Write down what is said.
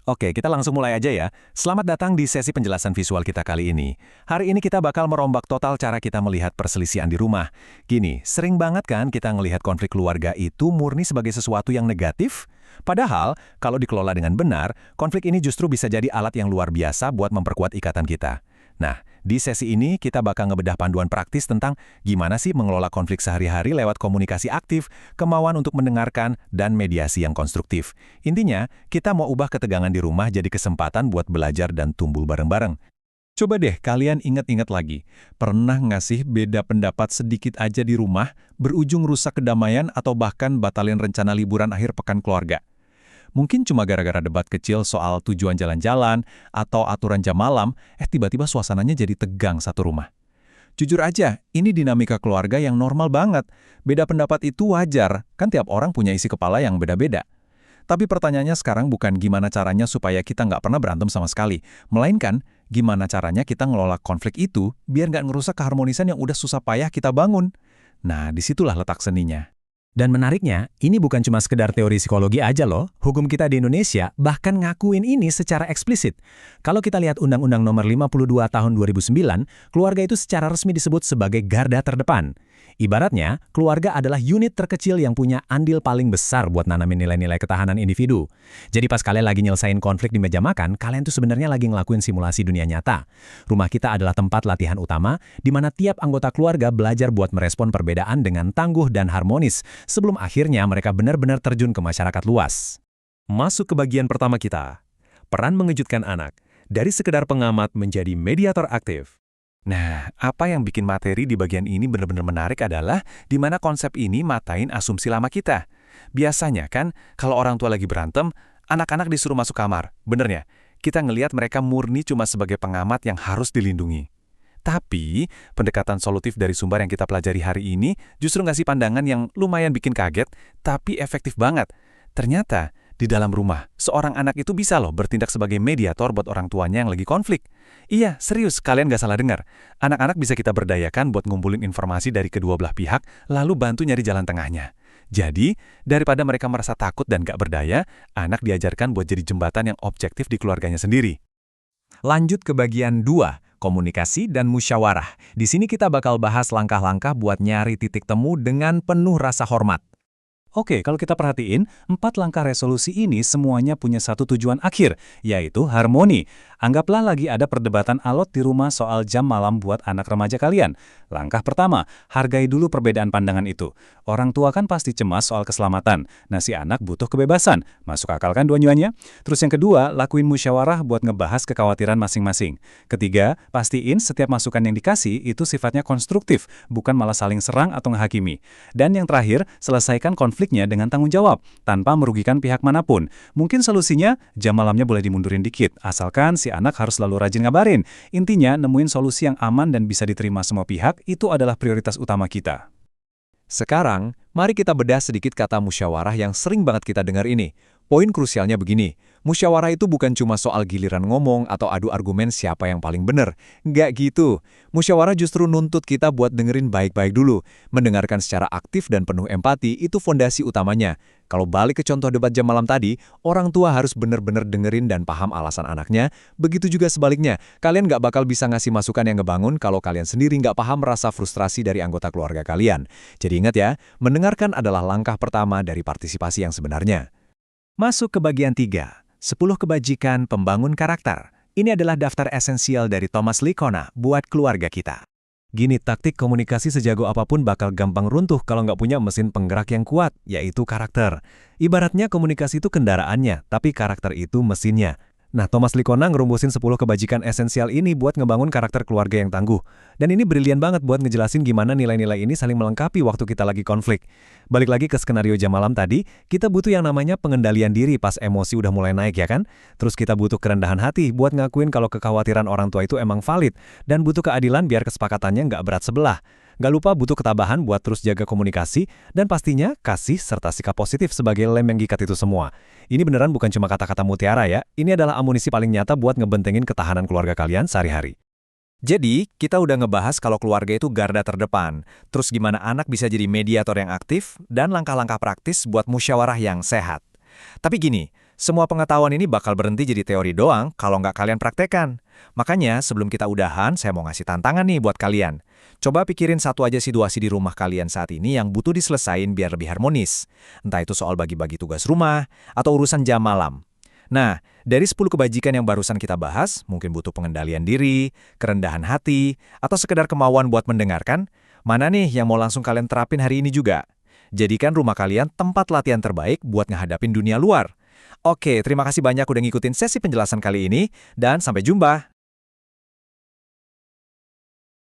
Oke, kita langsung mulai aja ya. Selamat datang di sesi penjelasan visual kita kali ini. Hari ini kita bakal merombak total cara kita melihat perselisihan di rumah. Gini, sering banget kan kita ngelihat konflik keluarga itu murni sebagai sesuatu yang negatif? Padahal, kalau dikelola dengan benar, konflik ini justru bisa jadi alat yang luar biasa buat memperkuat ikatan kita. Nah, di sesi ini kita bakal ngebedah panduan praktis tentang gimana sih mengelola konflik sehari-hari lewat komunikasi aktif, kemauan untuk mendengarkan, dan mediasi yang konstruktif. Intinya, kita mau ubah ketegangan di rumah jadi kesempatan buat belajar dan tumbuh bareng-bareng. Coba deh kalian ingat-ingat lagi, pernah nggak sih beda pendapat sedikit aja di rumah, berujung rusak kedamaian atau bahkan batalin rencana liburan akhir pekan keluarga? Mungkin cuma gara-gara debat kecil soal tujuan jalan-jalan atau aturan jam malam, tiba-tiba suasananya jadi tegang satu rumah. Jujur aja, ini dinamika keluarga yang normal banget. Beda pendapat itu wajar, kan tiap orang punya isi kepala yang beda-beda. Tapi pertanyaannya sekarang bukan gimana caranya supaya kita nggak pernah berantem sama sekali, melainkan gimana caranya kita ngelola konflik itu biar nggak ngerusak keharmonisan yang udah susah payah kita bangun. Nah, disitulah letak seninya. Dan menariknya, ini bukan cuma sekedar teori psikologi aja loh. Hukum kita di Indonesia bahkan ngakuin ini secara eksplisit. Kalau kita lihat Undang-Undang Nomor 52 Tahun 2009, keluarga itu secara resmi disebut sebagai garda terdepan. Ibaratnya, keluarga adalah unit terkecil yang punya andil paling besar buat nanamin nilai-nilai ketahanan individu. Jadi pas kalian lagi nyelesain konflik di meja makan, kalian tuh sebenarnya lagi ngelakuin simulasi dunia nyata. Rumah kita adalah tempat latihan utama, di mana tiap anggota keluarga belajar buat merespon perbedaan dengan tangguh dan harmonis, sebelum akhirnya mereka benar-benar terjun ke masyarakat luas. Masuk ke bagian pertama kita, peran mengejutkan anak, dari sekedar pengamat menjadi mediator aktif. Nah, apa yang bikin materi di bagian ini benar-benar menarik adalah di mana konsep ini matain asumsi lama kita. Biasanya kan, kalau orang tua lagi berantem, anak-anak disuruh masuk kamar. Benernya, kita ngelihat mereka murni cuma sebagai pengamat yang harus dilindungi. Tapi, pendekatan solutif dari sumber yang kita pelajari hari ini justru ngasih pandangan yang lumayan bikin kaget, tapi efektif banget. Ternyata, di dalam rumah, seorang anak itu bisa loh bertindak sebagai mediator buat orang tuanya yang lagi konflik. Iya, serius, kalian gak salah dengar. Anak-anak bisa kita berdayakan buat ngumpulin informasi dari kedua belah pihak, lalu bantu nyari jalan tengahnya. Jadi, daripada mereka merasa takut dan gak berdaya, anak diajarkan buat jadi jembatan yang objektif di keluarganya sendiri. Lanjut ke bagian 2, komunikasi dan musyawarah. Di sini kita bakal bahas langkah-langkah buat nyari titik temu dengan penuh rasa hormat. Oke, kalau kita perhatiin, 4 langkah resolusi ini semuanya punya satu tujuan akhir, yaitu harmoni. Anggaplah lagi ada perdebatan alot di rumah soal jam malam buat anak remaja kalian. Langkah pertama, hargai dulu perbedaan pandangan itu. Orang tua kan pasti cemas soal keselamatan. Nah, si anak butuh kebebasan. Masuk akal kan dua-duanya? Terus yang kedua, lakuin musyawarah buat ngebahas kekhawatiran masing-masing. Ketiga, pastiin setiap masukan yang dikasih itu sifatnya konstruktif, bukan malah saling serang atau ngehakimi. Dan yang terakhir, selesaikan konfliknya dengan tanggung jawab, tanpa merugikan pihak manapun. Mungkin solusinya, jam malamnya boleh dimundurin dikit, asalkan si anak harus selalu rajin ngabarin. Intinya, nemuin solusi yang aman dan bisa diterima semua pihak, itu adalah prioritas utama kita. Sekarang, mari kita bedah sedikit kata musyawarah yang sering banget kita dengar ini. Poin krusialnya begini, musyawarah itu bukan cuma soal giliran ngomong atau adu argumen siapa yang paling benar. Nggak gitu. Musyawarah justru nuntut kita buat dengerin baik-baik dulu. Mendengarkan secara aktif dan penuh empati itu fondasi utamanya. Kalau balik ke contoh debat jam malam tadi, orang tua harus benar-benar dengerin dan paham alasan anaknya. Begitu juga sebaliknya, kalian nggak bakal bisa ngasih masukan yang ngebangun kalau kalian sendiri nggak paham rasa frustrasi dari anggota keluarga kalian. Jadi ingat ya, mendengarkan adalah langkah pertama dari partisipasi yang sebenarnya. Masuk ke bagian 3, 10 kebajikan pembangun karakter. Ini adalah daftar esensial dari Thomas Liccona buat keluarga kita. Gini, taktik komunikasi sejago apapun bakal gampang runtuh kalau nggak punya mesin penggerak yang kuat, yaitu karakter. Ibaratnya komunikasi itu kendaraannya, tapi karakter itu mesinnya. Nah, Thomas Liccona ngerumbusin 10 kebajikan esensial ini buat ngebangun karakter keluarga yang tangguh. Dan ini brilian banget buat ngejelasin gimana nilai-nilai ini saling melengkapi waktu kita lagi konflik. Balik lagi ke skenario jam malam tadi, kita butuh yang namanya pengendalian diri pas emosi udah mulai naik ya kan? Terus kita butuh kerendahan hati buat ngakuin kalau kekhawatiran orang tua itu emang valid. Dan butuh keadilan biar kesepakatannya nggak berat sebelah. Gak lupa butuh ketabahan buat terus jaga komunikasi, dan pastinya kasih serta sikap positif sebagai lem yang gikat itu semua. Ini beneran bukan cuma kata-kata mutiara ya, ini adalah amunisi paling nyata buat ngebentengin ketahanan keluarga kalian sehari-hari. Jadi, kita udah ngebahas kalau keluarga itu garda terdepan, terus gimana anak bisa jadi mediator yang aktif, dan langkah-langkah praktis buat musyawarah yang sehat. Tapi gini, Semua pengetahuan ini bakal berhenti jadi teori doang kalau nggak kalian praktekkan. Makanya, sebelum kita udahan, saya mau ngasih tantangan nih buat kalian. Coba pikirin satu aja situasi di rumah kalian saat ini yang butuh diselesain biar lebih harmonis. Entah itu soal bagi-bagi tugas rumah, atau urusan jam malam. Nah, dari 10 kebajikan yang barusan kita bahas, mungkin butuh pengendalian diri, kerendahan hati, atau sekedar kemauan buat mendengarkan, mana nih yang mau langsung kalian terapin hari ini juga? Jadikan rumah kalian tempat latihan terbaik buat ngehadapin dunia luar. Oke, terima kasih banyak udah ngikutin sesi penjelasan kali ini, dan sampai jumpa.